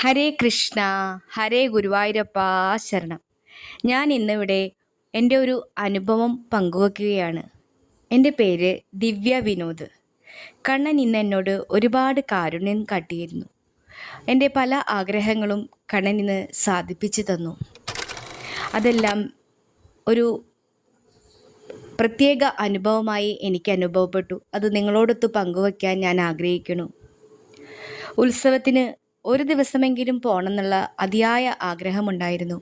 ഹരേ കൃഷ്ണ, ഹരേ ഗുരുവായൂരപ്പ ശരണം. ഞാൻ ഇന്നിവിടെ എൻ്റെ ഒരു അനുഭവം പങ്കുവെക്കുകയാണ്. എൻ്റെ പേര് ദിവ്യ വിനോദ്. കണ്ണൻ ഇന്ന് എന്നോട് ഒരുപാട് കാരുണ്യം കാട്ടിയിരുന്നു. എൻ്റെ പല ആഗ്രഹങ്ങളും കണ്ണൻ ഇന്ന് സാധിപ്പിച്ചു തന്നു. അതെല്ലാം ഒരു പ്രത്യേക അനുഭവമായി എനിക്ക് അനുഭവപ്പെട്ടു. അത് നിങ്ങളോടൊത്ത് പങ്കുവയ്ക്കാൻ ഞാൻ ആഗ്രഹിക്കുന്നു. ഉത്സവത്തിന് ഒരു ദിവസമെങ്കിലും പോകണമെന്നുള്ള അതിയായ ആഗ്രഹമുണ്ടായിരുന്നു.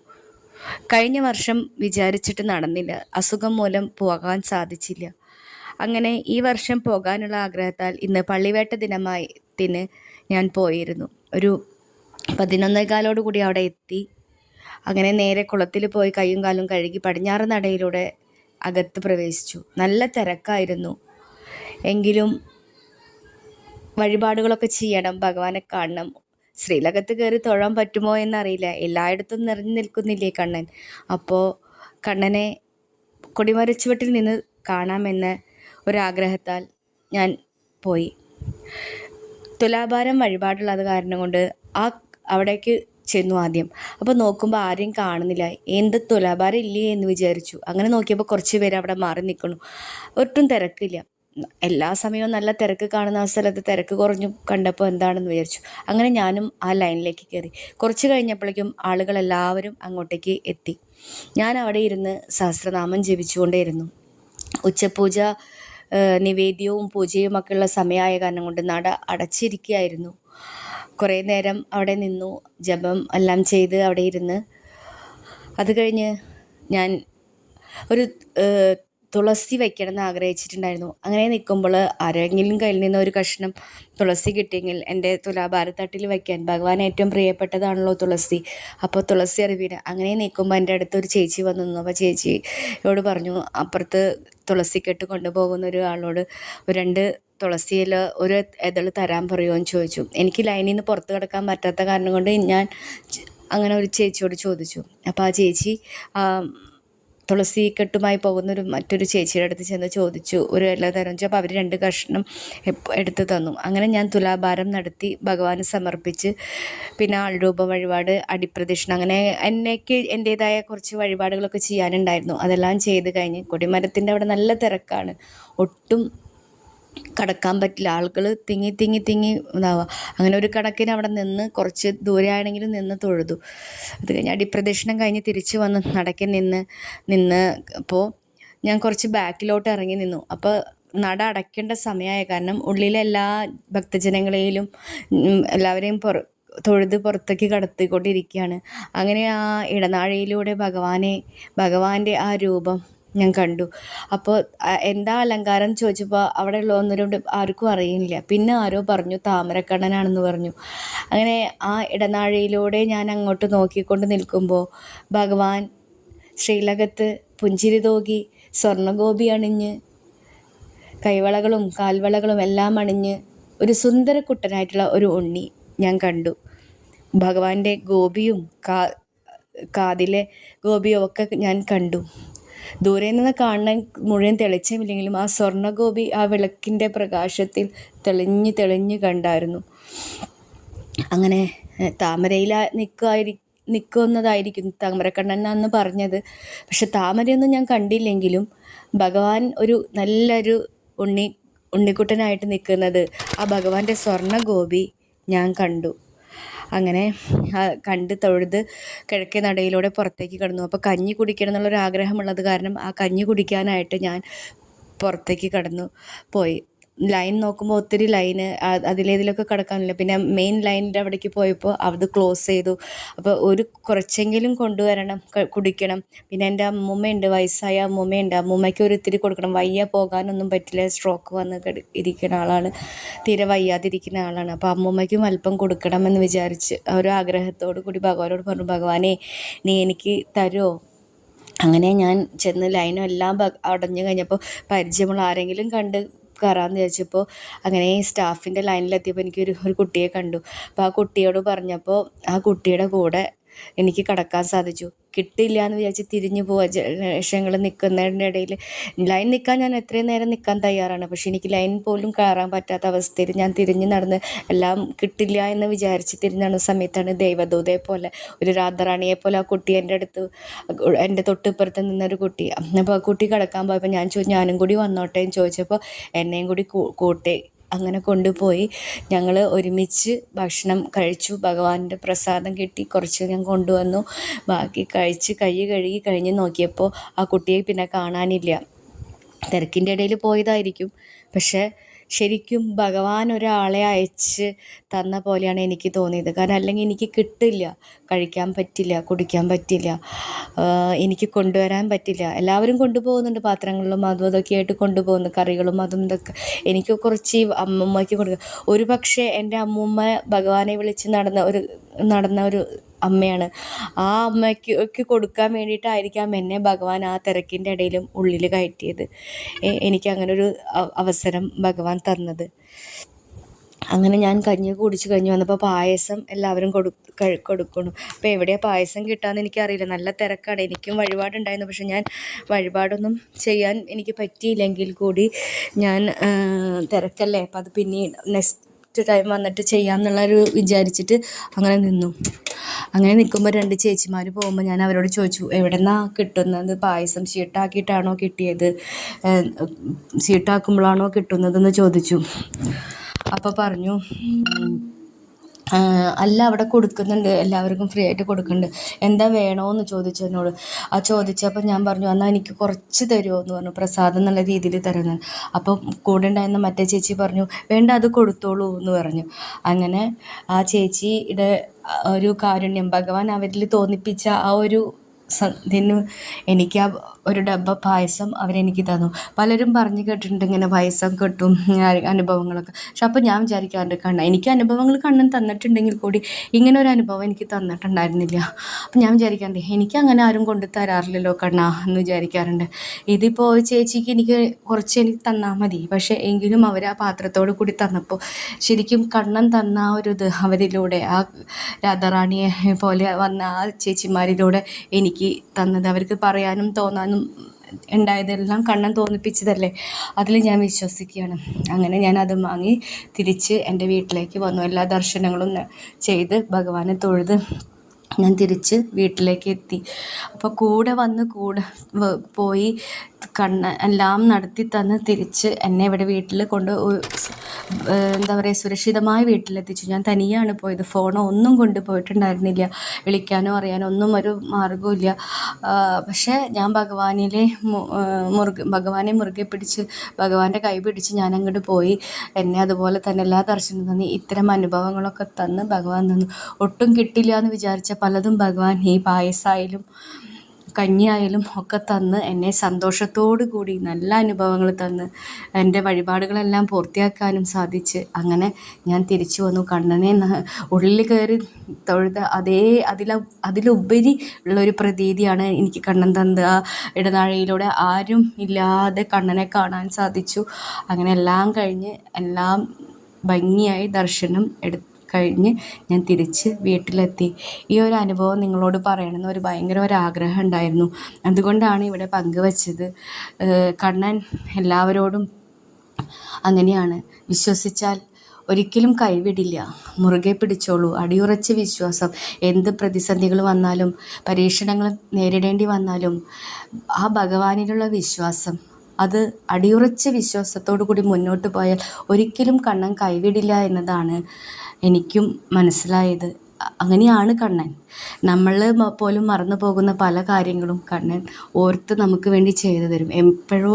കഴിഞ്ഞ വർഷം വിചാരിച്ചിട്ട് നടന്നില്ല. അസുഖം മൂലം പോകാൻ സാധിച്ചില്ല. അങ്ങനെ ഈ വർഷം പോകാനുള്ള ആഗ്രഹത്താൽ ഇന്ന് പള്ളിവേട്ട ദിനമായതിന് ഞാൻ പോയിരുന്നു. ഒരു 11:15 കൂടി അവിടെ എത്തി. അങ്ങനെ നേരെ കുളത്തിൽ പോയി കൈയും കാലും കഴുകി പടിഞ്ഞാറ് നടയിലൂടെ അകത്ത് പ്രവേശിച്ചു. നല്ല തിരക്കായിരുന്നു. എങ്കിലും വഴിപാടുകളൊക്കെ ചെയ്യണം, ഭഗവാനെ കാണണം. ശ്രീലകത്ത് കയറി തൊഴാൻ പറ്റുമോ എന്നറിയില്ല. എല്ലായിടത്തും നിറഞ്ഞു നിൽക്കുന്നില്ലേ കണ്ണൻ. അപ്പോൾ കണ്ണനെ കൊടിമരച്ചുവട്ടിൽ നിന്ന് കാണാമെന്ന ഒരാഗ്രഹത്താൽ ഞാൻ പോയി. തുലാഭാരം വഴിപാടുള്ളത് കാരണം കൊണ്ട് അവിടേക്ക് ചെന്നു ആദ്യം. അപ്പോൾ നോക്കുമ്പോൾ ആരെയും കാണുന്നില്ല. എന്ത് തുലാഭാരം ഇല്ലേ എന്ന് വിചാരിച്ചു. അങ്ങനെ നോക്കിയപ്പോൾ കുറച്ച് പേര് അവിടെ മാറി നിൽക്കുന്നു. ഒട്ടും തിരക്കില്ല. എല്ലാ സമയവും നല്ല തിരക്ക് കാണുന്ന ആ സ്ഥലത്ത് തിരക്ക് കുറഞ്ഞു കണ്ടപ്പോൾ എന്താണെന്ന് വിചാരിച്ചു. അങ്ങനെ ഞാനും ആ ലൈനിലേക്ക് കയറി. കുറച്ച് കഴിഞ്ഞപ്പോഴേക്കും ആളുകളെല്ലാവരും അങ്ങോട്ടേക്ക് എത്തി. ഞാൻ അവിടെ ഇരുന്ന് സഹസ്രനാമം ജപിച്ചുകൊണ്ടേയിരുന്നു. ഉച്ചപൂജ നിവേദ്യവും പൂജയും ഒക്കെ ഉള്ള സമയമായ കാരണം കൊണ്ട് നട അടച്ചിരിക്കുകയായിരുന്നു. കുറേ നേരം അവിടെ നിന്നു, ജപം എല്ലാം ചെയ്ത് അവിടെ ഇരുന്ന്. അത് കഴിഞ്ഞ് ഞാൻ ഒരു തുളസി വയ്ക്കണം എന്ന് ആഗ്രഹിച്ചിട്ടുണ്ടായിരുന്നു. അങ്ങനെ നിൽക്കുമ്പോൾ ആരെങ്കിലും കയ്യിൽ നിന്ന് ഒരു കഷ്ണം തുളസി കിട്ടിയെങ്കിൽ എൻ്റെ തുലാഭാരത്തട്ടിൽ വയ്ക്കാൻ, ഭഗവാൻ ഏറ്റവും പ്രിയപ്പെട്ടതാണല്ലോ തുളസി. അപ്പോൾ തുളസി അറിവിന് അങ്ങനെ നിൽക്കുമ്പോൾ എൻ്റെ അടുത്തൊരു ചേച്ചി വന്നു നിന്നു. അപ്പോൾ ചേച്ചിയോട് പറഞ്ഞു, അപ്പുറത്ത് തുളസിക്കെട്ട് കൊണ്ടുപോകുന്ന ഒരാളോട് 2 തുളസിയിൽ ഒരു ഇതൾ തരാൻ പറയുമോ എന്ന് ചോദിച്ചു. എനിക്ക് ലൈനിൽ നിന്ന് പുറത്ത് കിടക്കാൻ പറ്റാത്ത കാരണം കൊണ്ട് ഞാൻ അങ്ങനെ ഒരു ചേച്ചിയോട് ചോദിച്ചു. അപ്പോൾ ആ ചേച്ചി തുളസി കെട്ടുമായി പോകുന്ന മറ്റൊരു ചേച്ചിയുടെ അടുത്ത് ചെന്ന് ചോദിച്ചു, ഒരു ഇല തരം. അപ്പോൾ അവർ 2 കഷ്ണം എടുത്ത് തന്നു. അങ്ങനെ ഞാൻ തുലാഭാരം നടത്തി ഭഗവാന് സമർപ്പിച്ച് പിന്നെ ആൾരൂപ വഴിപാട്, അടിപ്രദക്ഷിണം, അങ്ങനെ എന്നേക്ക് എൻ്റേതായ കുറച്ച് വഴിപാടുകളൊക്കെ ചെയ്യാനുണ്ടായിരുന്നു. അതെല്ലാം ചെയ്ത് കഴിഞ്ഞ് കൊടിമരത്തിൻ്റെ അവിടെ നല്ല തിരക്കാണ്. ഒട്ടും കടക്കാൻ പറ്റില്ല. ആളുകൾ തിങ്ങി ഇതാവുക. അങ്ങനെ ഒരു കണക്കിന് അവിടെ നിന്ന് കുറച്ച് ദൂരെ ആണെങ്കിലും നിന്ന് തൊഴുതു. അത് കഴിഞ്ഞ് അടിപ്രദക്ഷിണം കഴിഞ്ഞ് തിരിച്ച് വന്ന് നടക്കി നിന്ന് അപ്പോൾ ഞാൻ കുറച്ച് ബാക്കിലോട്ട് ഇറങ്ങി നിന്നു. അപ്പോൾ നട അടയ്ക്കേണ്ട സമയമായ കാരണം ഉള്ളിലെ എല്ലാ ഭക്തജനങ്ങളെയും എല്ലാവരെയും തൊഴുത് പുറത്തേക്ക് കടത്തിക്കൊണ്ടിരിക്കുകയാണ്. അങ്ങനെ ആ ഇടനാഴിയിലൂടെ ഭഗവാന്റെ ആ രൂപം ഞാൻ കണ്ടു. അപ്പോൾ എന്താ അലങ്കാരം ചോദിച്ചപ്പോൾ അവിടെ ഉള്ള 1-2 ആർക്കും അറിയില്ല. പിന്നെ ആരോ പറഞ്ഞു താമരക്കണ്ണനാണെന്ന് പറഞ്ഞു. അങ്ങനെ ആ ഇടനാഴിയിലൂടെ ഞാൻ അങ്ങോട്ട് നോക്കിക്കൊണ്ട് നിൽക്കുമ്പോൾ ഭഗവാൻ ശ്രീലകത്ത് പുഞ്ചിരി തൂകി സ്വർണ്ണഗോപി അണിഞ്ഞ് കൈവളകളും കാൽവളകളും എല്ലാം അണിഞ്ഞ് ഒരു സുന്ദരക്കുട്ടനായിട്ടുള്ള ഒരു ഉണ്ണി ഞാൻ കണ്ടു. ഭഗവാന്റെ ഗോപിയും കാതിലെ ഗോപിയും ഒക്കെ ഞാൻ കണ്ടു. ദൂരെ നിന്ന് കാണാൻ മുഴുവൻ തെളിച്ചമില്ലെങ്കിലും ആ സ്വർണ്ണഗോപി ആ വിളക്കിൻ്റെ പ്രകാശത്തിൽ തെളിഞ്ഞ് കണ്ടായിരുന്നു. അങ്ങനെ താമരയിൽ നിൽക്കുന്നതായിരിക്കും താമരക്കണ്ണനാന്ന് പറഞ്ഞത്. പക്ഷെ താമരയൊന്നും ഞാൻ കണ്ടില്ലെങ്കിലും ഭഗവാൻ ഒരു നല്ലൊരു ഉണ്ണിക്കുട്ടനായിട്ട് നിൽക്കുന്നത് ആ ഭഗവാന്റെ സ്വർണ്ണഗോപി ഞാൻ കണ്ടു. അങ്ങനെ കണ്ട് തൊഴുത് കിഴക്കേ നടയിലൂടെ പുറത്തേക്ക് കടന്നു. അപ്പോൾ കഞ്ഞി കുടിക്കണം എന്നുള്ളൊരാഗ്രഹമുള്ളത് കാരണം ആ കഞ്ഞി കുടിക്കാനായിട്ട് ഞാൻ പുറത്തേക്ക് കടന്നു പോയി. ലൈൻ നോക്കുമ്പോൾ ഒത്തിരി ലൈന് അതിലേതിലൊക്കെ കിടക്കാനില്ല. പിന്നെ മെയിൻ ലൈനിൻ്റെ അവിടേക്ക് പോയപ്പോൾ അത് ക്ലോസ് ചെയ്തു. അപ്പോൾ കുറച്ചെങ്കിലും കൊണ്ടുവരണം, കുടിക്കണം. പിന്നെ എൻ്റെ അമ്മൂമ്മയുണ്ട്, വയസ്സായ അമ്മൂമ്മയുണ്ട്. അമ്മൂമ്മയ്ക്ക് ഒരിത്തിരി കൊടുക്കണം. വയ്യ, പോകാനൊന്നും പറ്റില്ല, സ്ട്രോക്ക് വന്ന് ഇരിക്കുന്ന ആളാണ്, തീരെ വയ്യാതിരിക്കുന്ന ആളാണ്. അപ്പോൾ അമ്മൂമ്മയ്ക്കും അല്പം കൊടുക്കണമെന്ന് വിചാരിച്ച് ഒരു ആഗ്രഹത്തോടു കൂടി ഭഗവാനോട് പറഞ്ഞു, ഭഗവാനെ നീ എനിക്ക് തരുമോ? അങ്ങനെ ഞാൻ ചെന്ന് ലൈനും എല്ലാം അടഞ്ഞു കഴിഞ്ഞപ്പോൾ പരിചയമുള്ള ആരെങ്കിലും കണ്ട് കയറാമെന്ന് വിചാരിച്ചപ്പോൾ അങ്ങനെ സ്റ്റാഫിൻ്റെ ലൈനിലെത്തിയപ്പോൾ എനിക്കൊരു കുട്ടിയെ കണ്ടു. അപ്പോൾ ആ കുട്ടിയോട് പറഞ്ഞപ്പോൾ ആ കുട്ടിയുടെ കൂടെ എനിക്ക് കടക്കാൻ സാധിച്ചു. കിട്ടില്ല എന്ന് വിചാരിച്ച് തിരിഞ്ഞു പോവുക ജനങ്ങൾ നിൽക്കുന്നതിൻ്റെ ഇടയിൽ. ലൈൻ നിൽക്കാൻ ഞാൻ എത്രയും നേരം നിൽക്കാൻ തയ്യാറാണ്. പക്ഷെ എനിക്ക് ലൈൻ പോലും കയറാൻ പറ്റാത്ത അവസ്ഥയിൽ ഞാൻ തിരിഞ്ഞ് നടന്ന് എല്ലാം കിട്ടില്ല എന്ന് വിചാരിച്ച് തിരിഞ്ഞ് നടന്ന സമയത്താണ് ദൈവദൂതയെ പോലെ, ഒരു രാധാറാണിയെ പോലെ ആ കുട്ടി എൻ്റെ അടുത്ത്, എൻ്റെ തൊട്ടിപ്പുറത്ത് നിന്നൊരു കുട്ടി. അപ്പോൾ ആ കുട്ടി കിടക്കാൻ പോയപ്പോൾ ഞാൻ ചോദിച്ചു ഞാനും കൂടി വന്നോട്ടെ എന്ന് ചോദിച്ചപ്പോൾ എന്നെയും കൂടി കൂട്ടി അങ്ങനെ കൊണ്ടുപോയി. ഞങ്ങൾ ഒരുമിച്ച് ഭക്ഷണം കഴിച്ചു. ഭഗവാന്റെ പ്രസാദം കിട്ടി. കുറച്ച് ഞാൻ കൊണ്ടുവന്നു. ബാക്കി കഴിച്ച് കൈ കഴുകി കഴിഞ്ഞ് നോക്കിയപ്പോൾ ആ കുട്ടിയെ പിന്നെ കാണാനില്ല. തിരക്കിൻ്റെ ഇടയിൽ പോയതായിരിക്കും. പക്ഷേ ശരിക്കും ഭഗവാൻ ഒരാളെ അയച്ച് തന്ന പോലെയാണ് എനിക്ക് തോന്നിയത്. കാരണം അല്ലെങ്കിൽ എനിക്ക് കിട്ടില്ല, കഴിക്കാൻ പറ്റില്ല, കുടിക്കാൻ പറ്റില്ല, എനിക്ക് കൊണ്ടുവരാൻ പറ്റില്ല. എല്ലാവരും കൊണ്ടുപോകുന്നുണ്ട്, പാത്രങ്ങളിലും അതും അതൊക്കെ ആയിട്ട് കൊണ്ടുപോകുന്നു, കറികളും അതും ഇതൊക്കെ. എനിക്ക് കുറച്ച് അമ്മൂമ്മയ്ക്ക് കൊടുക്കുക. ഒരു പക്ഷേ എൻ്റെ അമ്മൂമ്മ ഭഗവാനെ വിളിച്ച് നടന്ന ഒരു അമ്മയാണ്. ആ അമ്മയ്ക്ക് കൊടുക്കാൻ വേണ്ടിയിട്ടായിരിക്കാം എന്നെ ഭഗവാൻ ആ തിരക്കിൻ്റെ ഇടയിലും ഉള്ളിൽ കയറ്റിയത്. എനിക്ക് അങ്ങനൊരു അവസരം ഭഗവാൻ തന്നത്. അങ്ങനെ ഞാൻ കഞ്ഞി കുടിച്ച് കഴിഞ്ഞ് വന്നപ്പോൾ പായസം എല്ലാവരും കൊടുക്കണം. അപ്പോൾ എവിടെയാണ് പായസം കിട്ടാമെന്ന് എനിക്കറിയില്ല. നല്ല തിരക്കാണ്. എനിക്കും വഴിപാടുണ്ടായിരുന്നു. പക്ഷെ ഞാൻ വഴിപാടൊന്നും ചെയ്യാൻ എനിക്ക് പറ്റിയില്ലെങ്കിൽ കൂടി ഞാൻ തിരക്കല്ലേ, അപ്പോൾ അത് പിന്നീട് നെക്സ്റ്റ് ടൈം വന്നിട്ട് ചെയ്യാമെന്നുള്ളൊരു വിചാരിച്ചിട്ട് അങ്ങനെ നിന്നു. അങ്ങനെ നിൽക്കുമ്പോൾ 2 ചേച്ചിമാർ പോകുമ്പോൾ ഞാൻ അവരോട് ചോദിച്ചു എവിടെ നിന്നാണ് കിട്ടുന്നത് പായസം? ഷീട്ടാക്കിയിട്ടാണോ കിട്ടിയത്? ഷീട്ടാക്കുമ്പോഴാണോ കിട്ടുന്നതെന്ന് ചോദിച്ചു. അപ്പോൾ പറഞ്ഞു അല്ല, അവിടെ കൊടുക്കുന്നുണ്ട്, എല്ലാവർക്കും ഫ്രീ ആയിട്ട് കൊടുക്കുന്നുണ്ട്. എന്താ വേണമെന്ന് ചോദിച്ചു എന്നോട്. ചോദിച്ചപ്പോൾ ഞാൻ പറഞ്ഞു എന്നാൽ എനിക്ക് കുറച്ച് തരുമോ എന്ന് പറഞ്ഞു, പ്രസാദം എന്നുള്ള രീതിയിൽ തരുന്നത്. അപ്പം കൂടെ ഉണ്ടായിരുന്ന മറ്റേ ചേച്ചി പറഞ്ഞു വേണ്ട, അത് കൊടുത്തോളൂ എന്ന് പറഞ്ഞു. അങ്ങനെ ആ ചേച്ചിയുടെ ഒരു കാരുണ്യം, ഭഗവാൻ അവരിൽ തോന്നിപ്പിച്ച ആ ഒരു ഇതിന് എനിക്ക് ആ ഒരു ഡബ്ബ പായസം അവരെനിക്ക് തന്നു. പലരും പറഞ്ഞു കേട്ടിട്ടുണ്ട് ഇങ്ങനെ പായസം കിട്ടും അനുഭവങ്ങളൊക്കെ. പക്ഷെ അപ്പോൾ ഞാൻ വിചാരിക്കാറുണ്ട് എനിക്ക് അനുഭവങ്ങൾ കണ്ണൻ തന്നിട്ടുണ്ടെങ്കിൽ കൂടി ഇങ്ങനെ ഒരു അനുഭവം എനിക്ക് തന്നിട്ടുണ്ടായിരുന്നില്ല. അപ്പം ഞാൻ വിചാരിക്കാറുണ്ട് എനിക്ക് അങ്ങനെ ആരും കൊണ്ടു തരാറില്ലല്ലോ കണ്ണ എന്ന് വിചാരിക്കാറുണ്ട്. ഇതിപ്പോൾ ചേച്ചിക്ക് എനിക്ക് തന്നാൽ മതി. പക്ഷേ എങ്കിലും അവർ ആ പാത്രത്തോട് കൂടി തന്നപ്പോൾ ശരിക്കും കണ്ണൻ തന്ന ആ ഒരു ഇത് അവരിലൂടെ, ആ രാധാറാണിയെ പോലെ വന്ന ആ ചേച്ചിമാരിലൂടെ എനിക്ക് തന്നത്, അവർക്ക് പറയാനും തോന്നാനും ഉണ്ടായതെല്ലാം കണ്ണൻ തോന്നിപ്പിച്ചതല്ലേ, അതിൽ ഞാൻ വിശ്വസിക്കുകയാണ്. അങ്ങനെ ഞാൻ അത് വാങ്ങി തിരിച്ച് എൻ്റെ വീട്ടിലേക്ക് വന്നു. എല്ലാ ദർശനങ്ങളും ചെയ്ത് ഭഗവാനെ തൊഴുത് ഞാൻ തിരിച്ച് വീട്ടിലേക്ക് എത്തി. അപ്പോൾ കൂടെ പോയി എല്ലാം നടത്തി തന്ന് തിരിച്ച് എന്നെ ഇവിടെ വീട്ടിൽ എന്താ പറയുക, സുരക്ഷിതമായ വീട്ടിലെത്തിച്ചു. ഞാൻ തനിയാണ് പോയത്. ഫോണോ ഒന്നും കൊണ്ടുപോയിട്ടുണ്ടായിരുന്നില്ല. വിളിക്കാനോ അറിയാനോ ഒന്നും ഒരു മാർഗ്ഗവുമില്ല. പക്ഷേ ഞാൻ ഭഗവാനെ മുറുകെ പിടിച്ച്, ഭഗവാന്റെ കൈ പിടിച്ച് ഞാൻ അങ്ങോട്ട് പോയി. എന്നെ അതുപോലെ തന്നെ എല്ലാ ദർശനവും തന്ന് ഇത്തരം അനുഭവങ്ങളൊക്കെ തന്ന് ഭഗവാൻ തന്നു. ഒട്ടും കിട്ടില്ല എന്ന് വിചാരിച്ച പലതും ഭഗവാൻ ഈ പായസമായാലും കഞ്ഞിയായാലും ഒക്കെ തന്ന് എന്നെ സന്തോഷത്തോടു കൂടി നല്ല അനുഭവങ്ങൾ തന്ന് എൻ്റെ വഴിപാടുകളെല്ലാം പൂർത്തിയാക്കാനും സാധിച്ച്. അങ്ങനെ ഞാൻ തിരിച്ചു വന്നു. കണ്ണനെ ഉള്ളിൽ കയറി തൊഴുത അതിലുപരി ഉള്ളൊരു പ്രതീതിയാണ് എനിക്ക് കണ്ണൻ തന്നത്. ആ ഇടനാഴിയിലൂടെ ആരും ഇല്ലാതെ കണ്ണനെ കാണാൻ സാധിച്ചു. അങ്ങനെ എല്ലാം കഴിഞ്ഞ് എല്ലാം ഭംഗിയായി ദർശനം കഴിഞ്ഞ് ഞാൻ തിരിച്ച് വീട്ടിലെത്തി. ഈ ഒരു അനുഭവം നിങ്ങളോട് പറയണമെന്ന് ഭയങ്കര ഒരാഗ്രഹം ഉണ്ടായിരുന്നു. അതുകൊണ്ടാണ് ഇവിടെ പങ്കുവച്ചത്. കണ്ണൻ എല്ലാവരോടും അങ്ങനെയാണ്. വിശ്വസിച്ചാൽ ഒരിക്കലും കൈവിടില്ല. മുറുകെ പിടിച്ചോളൂ. അടിയുറച്ച വിശ്വാസം. എന്ത് പ്രതിസന്ധികൾ വന്നാലും പരീക്ഷണങ്ങൾ നേരിടേണ്ടി വന്നാലും ആ ഭഗവാനിലുള്ള വിശ്വാസം, അത് അടിയുറച്ച വിശ്വാസത്തോടു കൂടി മുന്നോട്ട് പോയാൽ ഒരിക്കലും കണ്ണൻ കൈവിടില്ല എന്നതാണ് എനിക്കും മനസ്സിലായത്. അങ്ങനെയാണ് കണ്ണൻ. നമ്മൾ പോലും മറന്നു പോകുന്ന പല കാര്യങ്ങളും കണ്ണൻ ഓർത്ത് നമുക്ക് വേണ്ടി ചെയ്തു തരും. എപ്പോഴോ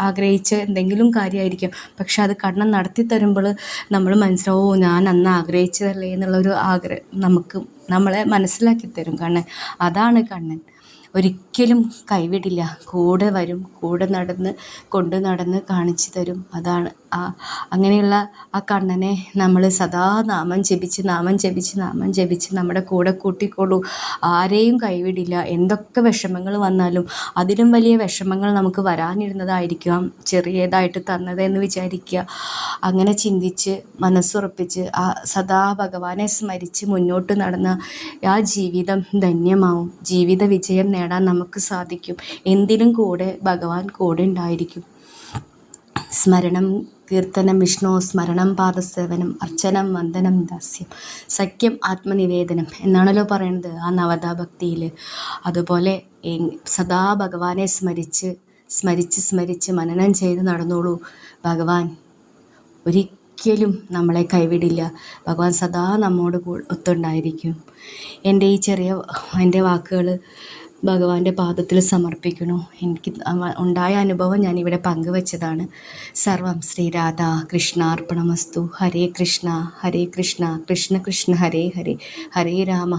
ആഗ്രഹിച്ച എന്തെങ്കിലും കാര്യമായിരിക്കും, പക്ഷെ അത് കണ്ണൻ നടത്തി തരുമ്പോൾ നമ്മൾ മനസ്സിലാവും ഞാൻ അന്ന് ആഗ്രഹിച്ചതല്ലേ എന്നുള്ളൊരു നമ്മളെ മനസ്സിലാക്കി തരും കണ്ണൻ. അതാണ് കണ്ണൻ. ഒരിക്കലും കൈവിടില്ല. കൂടെ വരും, കൂടെ നടന്ന് കാണിച്ചു തരും. അതാണ് അങ്ങനെയുള്ള ആ കണ്ണനെ നമ്മൾ സദാ നാമം ജപിച്ച് നമ്മുടെ കൂടെ കൂട്ടിക്കോളൂ. ആരെയും കൈവിടില്ല. എന്തൊക്കെ വിഷമങ്ങൾ വന്നാലും അതിലും വലിയ വിഷമങ്ങൾ നമുക്ക് വരാനിരുന്നതായിരിക്കാം ചെറിയതായിട്ട് തന്നത് എന്ന് വിചാരിക്കുക. അങ്ങനെ ചിന്തിച്ച് മനസ്സുറപ്പിച്ച് സദാ ഭഗവാനെ സ്മരിച്ച് മുന്നോട്ട് നടന്ന ആ ജീവിതം ധന്യമാവും. ജീവിത വിജയം നേടാൻ നമുക്ക് സാധിക്കും. എന്തിനും കൂടെ ഭഗവാൻ കൂടെ ഉണ്ടായിരിക്കും. സ്മരണം കീർത്തനം വിഷ്ണു സ്മരണം പാദസേവനം അർച്ചനം വന്ദനം ദാസ്യം സഖ്യം ആത്മനിവേദനം എന്നാണല്ലോ പറയുന്നത് ആ നവതാ ഭക്തിയിൽ. അതുപോലെ സദാ ഭഗവാനെ സ്മരിച്ച് മനനം ചെയ്ത് നടന്നോളൂ. ഭഗവാൻ ഒരിക്കലും നമ്മളെ കൈവിടില്ല. ഭഗവാൻ സദാ നമ്മോട് ഒത്തുണ്ടായിരിക്കും. എൻ്റെ വാക്കുകൾ ഭഗവാന്റെ പാദത്തിൽ സമർപ്പിക്കണു. എനിക്ക് ഉണ്ടായ അനുഭവം ഞാനിവിടെ പങ്കുവച്ചതാണ്. സർവം ശ്രീരാധ കൃഷ്ണാർപ്പണമസ്തു. ഹരേ കൃഷ്ണ കൃഷ്ണ കൃഷ്ണ ഹരേ ഹരേ, ഹരേ രാമ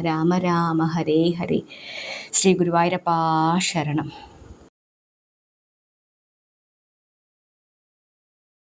രാമ രാമ ഹരേ ഹരേ. ശ്രീ ഗുരുവായൂരപ്പാ ശരണം.